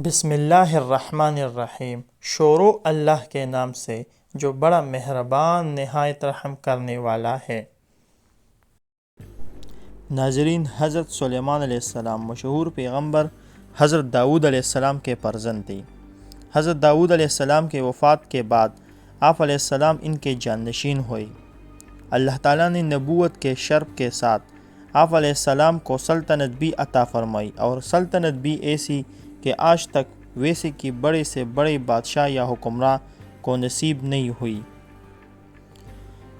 بسم اللہ الرحمن الرحیم۔ شروع اللہ کے نام سے جو بڑا مہربان نہایت رحم کرنے والا ہے۔ ناظرین، حضرت سلیمان علیہ السلام مشہور پیغمبر حضرت داؤد علیہ السلام کے فرزند تھے۔ حضرت داؤد علیہ السلام کے وفات کے بعد آپ علیہ السلام ان کے جانشین ہوئے۔ اللہ تعالیٰ نے نبوت کے شرف کے ساتھ آپ علیہ السلام کو سلطنت بھی عطا فرمائی، اور سلطنت بھی ایسی کہ آج تک ویسے کی بڑے سے بڑے بادشاہ یا حکمراں کو نصیب نہیں ہوئی۔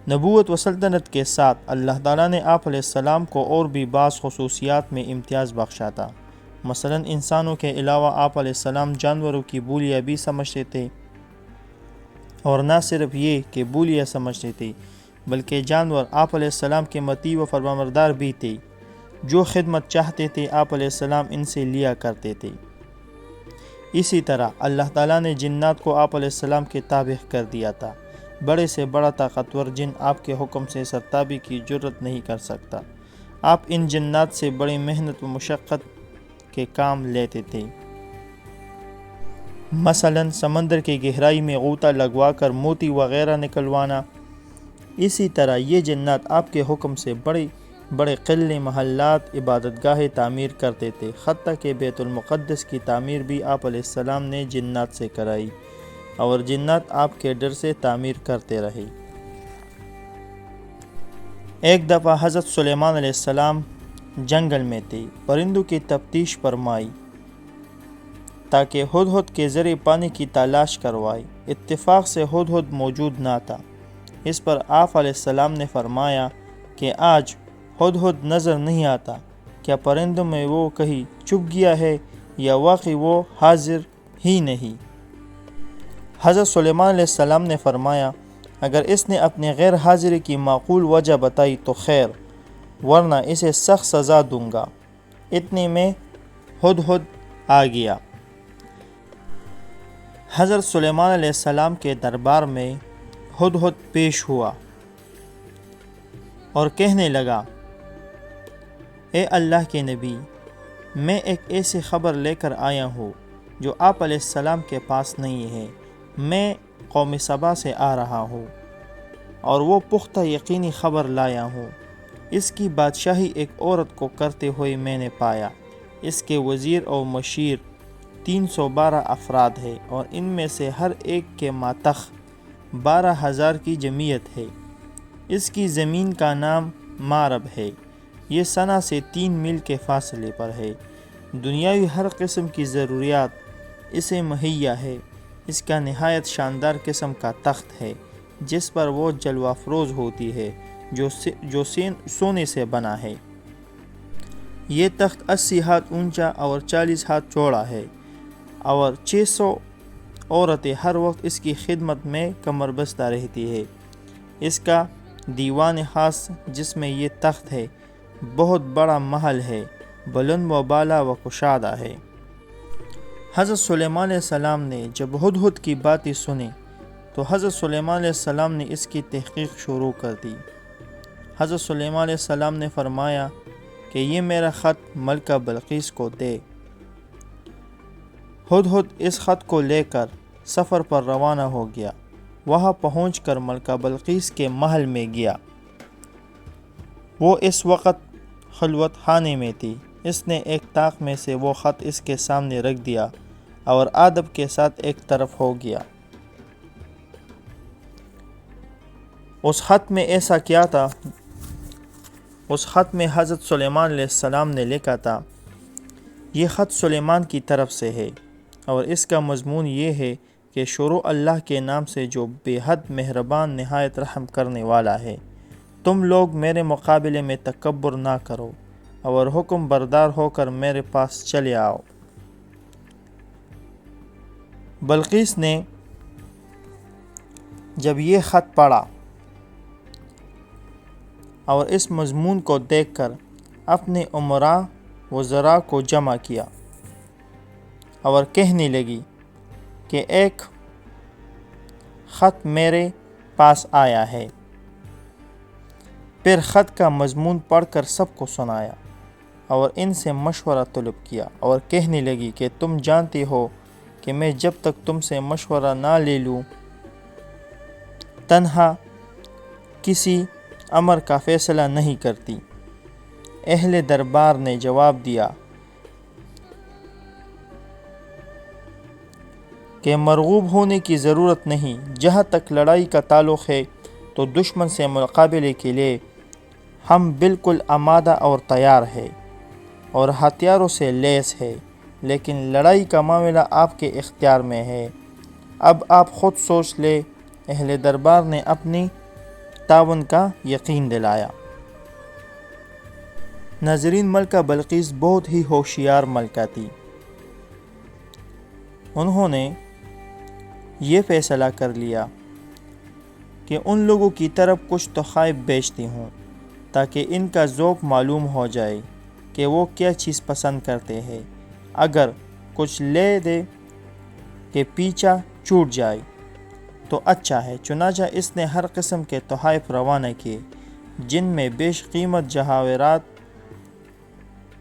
نبوت و سلطنت کے ساتھ اللہ تعالیٰ نے آپ علیہ السلام کو اور بھی بعض خصوصیات میں امتیاز بخشا تھا۔ مثلا انسانوں کے علاوہ آپ علیہ السلام جانوروں کی بولیاں بھی سمجھتے تھے، اور نہ صرف یہ کہ بولیاں سمجھتے تھے بلکہ جانور آپ علیہ السلام کے مطیع و فرمانبردار بھی تھے۔ جو خدمت چاہتے تھے آپ علیہ السلام ان سے لیا کرتے تھے۔ اسی طرح اللہ تعالیٰ نے جنات کو آپ علیہ السلام کے تابع کر دیا تھا۔ بڑے سے بڑا طاقتور جن آپ کے حکم سے سرتابی کی جرت نہیں کر سکتا۔ آپ ان جنات سے بڑی محنت و مشقت کے کام لیتے تھے، مثلا سمندر کی گہرائی میں غوطہ لگوا کر موتی وغیرہ نکلوانا۔ اسی طرح یہ جنات آپ کے حکم سے بڑے بڑے قلعے، محلات، عبادت گاہیں تعمیر کرتے تھے۔ حتیٰ کہ بیت المقدس کی تعمیر بھی آپ علیہ السلام نے جنات سے کرائی، اور جنات آپ کے ڈر سے تعمیر کرتے رہے۔ ایک دفعہ حضرت سلیمان علیہ السلام جنگل میں تھے، پرندوں کی تفتیش فرمائی تاکہ ہدہد کے ذریعے پانی کی تلاش کروائے۔ اتفاق سے ہدہد موجود نہ تھا۔ اس پر آپ علیہ السلام نے فرمایا کہ آج ہدہد نظر نہیں آتا، کیا پرندوں میں وہ کہیں چھپ گیا ہے یا واقعی وہ حاضر ہی نہیں؟ حضرت سلیمان علیہ السلام نے فرمایا اگر اس نے اپنی غیر حاضری کی معقول وجہ بتائی تو خیر، ورنہ اسے سخت سزا دوں گا۔ اتنے میں ہدہد آ گیا۔ حضرت سلیمان علیہ السلام کے دربار میں ہدہد پیش ہوا اور کہنے لگا، اے اللہ کے نبی، میں ایک ایسی خبر لے کر آیا ہوں جو آپ علیہ السلام کے پاس نہیں ہے۔ میں قوم سبا سے آ رہا ہوں، اور وہ پختہ یقینی خبر لایا ہوں۔ اس کی بادشاہی ایک عورت کو کرتے ہوئے میں نے پایا۔ اس کے وزیر اور مشیر 312 افراد ہیں، اور ان میں سے ہر ایک کے ماتح 12,000 کی جمعیت ہے۔ اس کی زمین کا نام مارب ہے۔ یہ صنع سے 3 میل کے فاصلے پر ہے۔ دنیاوی ہر قسم کی ضروریات اسے مہیا ہے۔ اس کا نہایت شاندار قسم کا تخت ہے جس پر وہ جلوہ افروز ہوتی ہے، جو سونے سے بنا ہے۔ یہ تخت 80 ہاتھ اونچا اور 40 ہاتھ چوڑا ہے، اور 600 عورتیں ہر وقت اس کی خدمت میں کمر بستہ رہتی ہے۔ اس کا دیوان خاص جس میں یہ تخت ہے بہت بڑا محل ہے، بلند و بالا و کشادہ ہے۔ حضرت سلیمان علیہ السلام نے جب ہدہد کی باتیں سنی تو حضرت سلیمان علیہ السلام نے اس کی تحقیق شروع کر دی۔ حضرت سلیمان علیہ السلام نے فرمایا کہ یہ میرا خط ملکہ بلقیس کو دے۔ ہدہد اس خط کو لے کر سفر پر روانہ ہو گیا۔ وہاں پہنچ کر ملکہ بلقیس کے محل میں گیا۔ وہ اس وقت خلوت خانے میں تھی۔ اس نے ایک طاق میں سے وہ خط اس کے سامنے رکھ دیا اور ادب کے ساتھ ایک طرف ہو گیا۔ اس خط میں ایسا کیا تھا؟ اس خط میں حضرت سلیمان علیہ السلام نے لکھا تھا، یہ خط سلیمان کی طرف سے ہے، اور اس کا مضمون یہ ہے کہ شروع اللہ کے نام سے جو بے حد مہربان نہایت رحم کرنے والا ہے۔ تم لوگ میرے مقابلے میں تکبر نہ کرو، اور حکم بردار ہو کر میرے پاس چلے آؤ۔ بلقیس نے جب یہ خط پڑھا اور اس مضمون کو دیکھ کر اپنے امراء وزراء کو جمع کیا اور کہنے لگی کہ ایک خط میرے پاس آیا ہے۔ پھر خط کا مضمون پڑھ کر سب کو سنایا۔ اور ان سے مشورہ طلب کیا اور کہنے لگی کہ تم جانتی ہو کہ میں جب تک تم سے مشورہ نہ لے لوں تنہا کسی امر کا فیصلہ نہیں کرتی۔ اہل دربار نے جواب دیا کہ مرغوب ہونے کی ضرورت نہیں، جہاں تک لڑائی کا تعلق ہے تو دشمن سے مقابلے کے لیے ہم بالکل آمادہ اور تیار ہے اور ہتھیاروں سے لیس ہے، لیکن لڑائی کا معاملہ آپ کے اختیار میں ہے، اب آپ خود سوچ لیں۔ اہل دربار نے اپنی تعاون کا یقین دلایا۔ ناظرین، ملکہ بلقیس بہت ہی ہوشیار ملکہ تھی۔ انہوں نے یہ فیصلہ کر لیا کہ ان لوگوں کی طرف کچھ تحائف بیچتی ہوں تاکہ ان کا ذوق معلوم ہو جائے کہ وہ کیا چیز پسند کرتے ہیں، اگر کچھ لے دے کہ پیچھا چھوٹ جائے تو اچھا ہے۔ چنانچہ اس نے ہر قسم کے تحائف روانہ کیے، جن میں بیش قیمت جواہرات،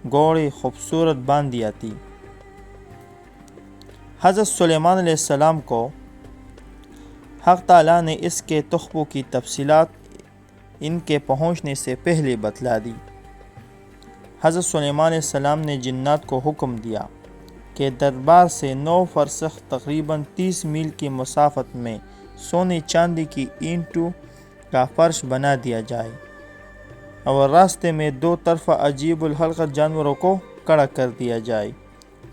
گھوڑے، خوبصورت باندیاں تھی۔ حضرت سلیمان علیہ السلام کو حق تعالیٰ نے اس کے تحفوں کی تفصیلات ان کے پہنچنے سے پہلے بتلا دی۔ حضرت سلیمان علیہ السلام نے جنات کو حکم دیا کہ دربار سے 9 فرسخ تقریباً 30 میل کی مسافت میں سونے چاندی کی اینٹوں کا فرش بنا دیا جائے اور راستے میں 2 طرفہ عجیب الحرکت جانوروں کو کھڑا کر دیا جائے،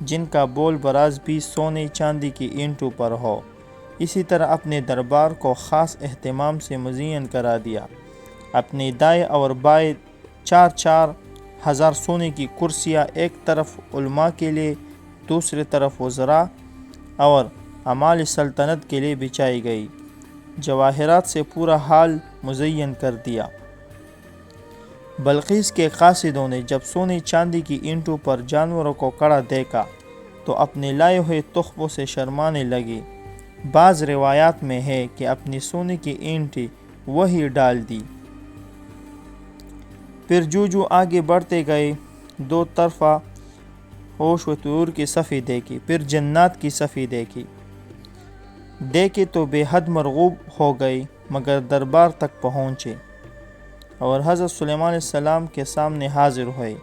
جن کا بول براز بھی سونے چاندی کی اینٹوں پر ہو۔ اسی طرح اپنے دربار کو خاص اہتمام سے مزین کرا دیا۔ اپنے دائیں اور بائیں 4 ہزار سونے کی کرسیاں ایک طرف علماء کے لیے، دوسری طرف وزراء اور عمال سلطنت کے لیے بچھائی گئی۔ جواہرات سے پورا حال مزین کر دیا۔ بلقیس کے قاصدوں نے جب سونے چاندی کی اینٹوں پر جانوروں کو کھڑا دیکھا تو اپنے لائے ہوئے تحفوں سے شرمانے لگے۔ بعض روایات میں ہے کہ اپنی سونے کی اینٹیں وہی ڈال دی۔ پھر جو آگے بڑھتے گئے 2 طرفہ ہوش و طیور کی صفی دیکھی، پھر جنات کی صفی دیکھی تو بے حد مرغوب ہو گئی، مگر دربار تک پہنچے اور حضرت سلیمان علیہ السلام کے سامنے حاضر ہوئے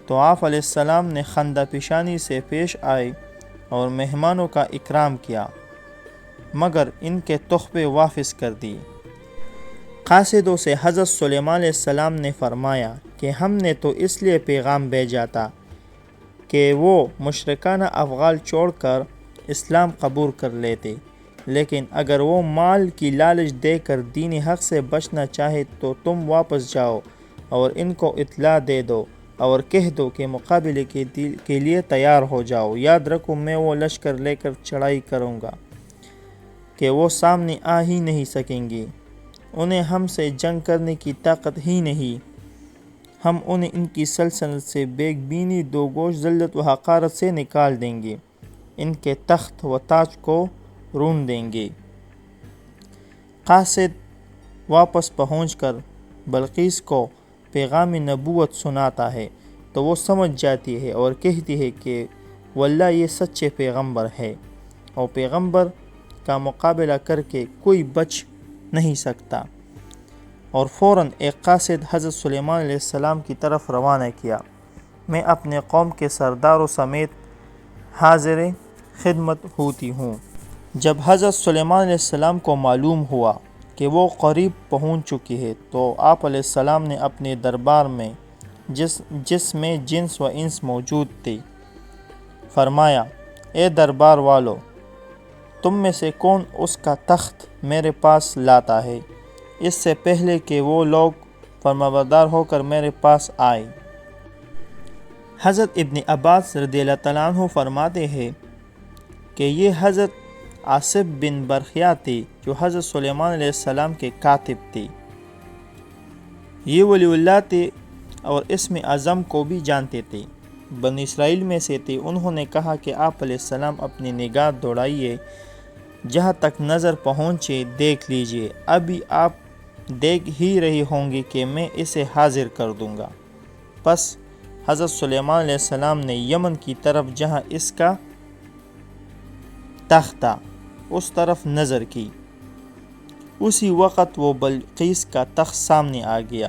تو آپ علیہ السلام نے خندہ پیشانی سے پیش آئے اور مہمانوں کا اکرام کیا، مگر ان کے تحفے واپس کر دیے۔ قاصدوں سے حضرت سلیمان علیہ السلام نے فرمایا کہ ہم نے تو اس لیے پیغام بھیجا تھا کہ وہ مشرکانہ افعال چھوڑ کر اسلام قبول کر لیتے، لیکن اگر وہ مال کی لالچ دے کر دین حق سے بچنا چاہے تو تم واپس جاؤ اور ان کو اطلاع دے دو اور کہہ دو کہ مقابلے کے لیے تیار ہو جاؤ۔ یاد رکھو میں وہ لشکر لے کر چڑھائی کروں گا کہ وہ سامنے آ ہی نہیں سکیں گے، انہیں ہم سے جنگ کرنے کی طاقت ہی نہیں، ہم انہیں ان کی سلطنت سے بے بینی دوگوش ذلت و حقارت سے نکال دیں گے، ان کے تخت و تاج کو رون دیں گے۔ قاصد واپس پہنچ کر بلقیس کو پیغام نبوت سناتا ہے تو وہ سمجھ جاتی ہے اور کہتی ہے کہ واللہ یہ سچے پیغمبر ہے اور پیغمبر کا مقابلہ کر کے کوئی بچ نہیں سکتا، اور فوراً ایک قاصد حضرت سلیمان علیہ السلام کی طرف روانہ کیا۔ میں اپنے قوم کے سرداروں سمیت حاضر خدمت ہوتی ہوں۔ جب حضرت سلیمان علیہ السلام کو معلوم ہوا کہ وہ قریب پہنچ چکی ہے تو آپ علیہ السلام نے اپنے دربار میں جس میں جنس و انس موجود تھے فرمایا، اے دربار والو، تم میں سے کون اس کا تخت میرے پاس لاتا ہے اس سے پہلے کہ وہ لوگ فرمانبردار ہو کر میرے پاس آئے؟ حضرت ابن عباس رضی اللہ تعالیٰ عنہ فرماتے ہیں کہ یہ حضرت عاصب بن برخیا تھے جو حضرت سلیمان علیہ السلام کے کاتب تھے۔ یہ ولی اللہ تھے اور اسم اعظم کو بھی جانتے تھے، بنی اسرائیل میں سے تھے۔ انہوں نے کہا کہ آپ علیہ السلام اپنی نگاہ دوڑائیے، جہاں تک نظر پہنچے دیکھ لیجئے، ابھی آپ دیکھ ہی رہی ہوں گی کہ میں اسے حاضر کر دوں گا۔ پس حضرت سلیمان علیہ السلام نے یمن کی طرف جہاں اس کا تخت تھا اس طرف نظر کی۔ اسی وقت وہ بلقیس کا تخت سامنے آ گیا۔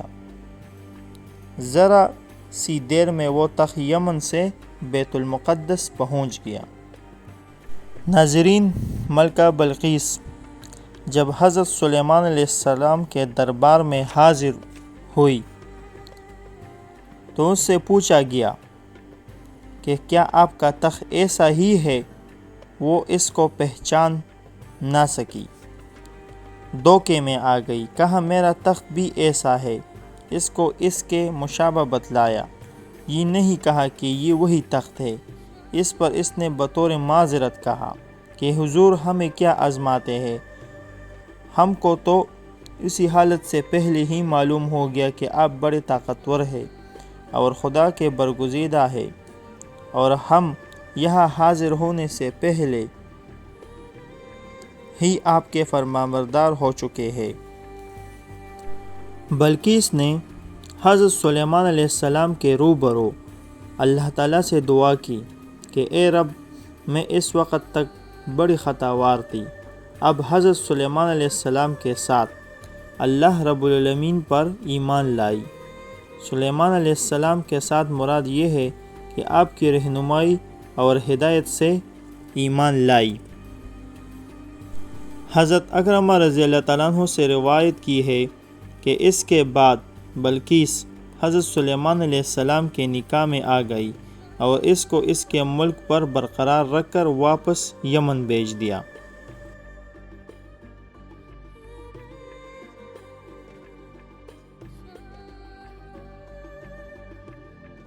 ذرا سی دیر میں وہ تخت یمن سے بیت المقدس پہنچ گیا۔ ناظرین، ملکہ بلقیس جب حضرت سلیمان علیہ السلام کے دربار میں حاضر ہوئی تو اس سے پوچھا گیا کہ کیا آپ کا تخت ایسا ہی ہے؟ وہ اس کو پہچان نہ سکی، دھوکے میں آ گئی، کہا میرا تخت بھی ایسا ہے۔ اس کو اس کے مشابہ بتلایا، یہ نہیں کہا کہ یہ وہی تخت ہے۔ اس پر اس نے بطور معذرت کہا کہ حضور ہمیں کیا آزماتے ہیں، ہم کو تو اسی حالت سے پہلے ہی معلوم ہو گیا کہ آپ بڑے طاقتور ہیں اور خدا کے برگزیدہ ہیں، اور ہم یہاں حاضر ہونے سے پہلے ہی آپ کے فرمانبردار ہو چکے ہیں۔ بلقیس نے حضرت سلیمان علیہ السلام کے روبرو اللہ تعالیٰ سے دعا کی کہ اے رب، میں اس وقت تک بڑی خطاوار تھی، اب حضرت سلیمان علیہ السلام کے ساتھ اللہ رب العالمین پر ایمان لائی۔ سلیمان علیہ السلام کے ساتھ مراد یہ ہے کہ آپ کی رہنمائی اور ہدایت سے ایمان لائی۔ حضرت اکرمہ رضی اللہ تعالیٰ عنہ سے روایت کی ہے کہ اس کے بعد بلقیس حضرت سلیمان علیہ السلام کے نکاح میں آ گئی اور اس کو اس کے ملک پر برقرار رکھ کر واپس یمن بھیج دیا۔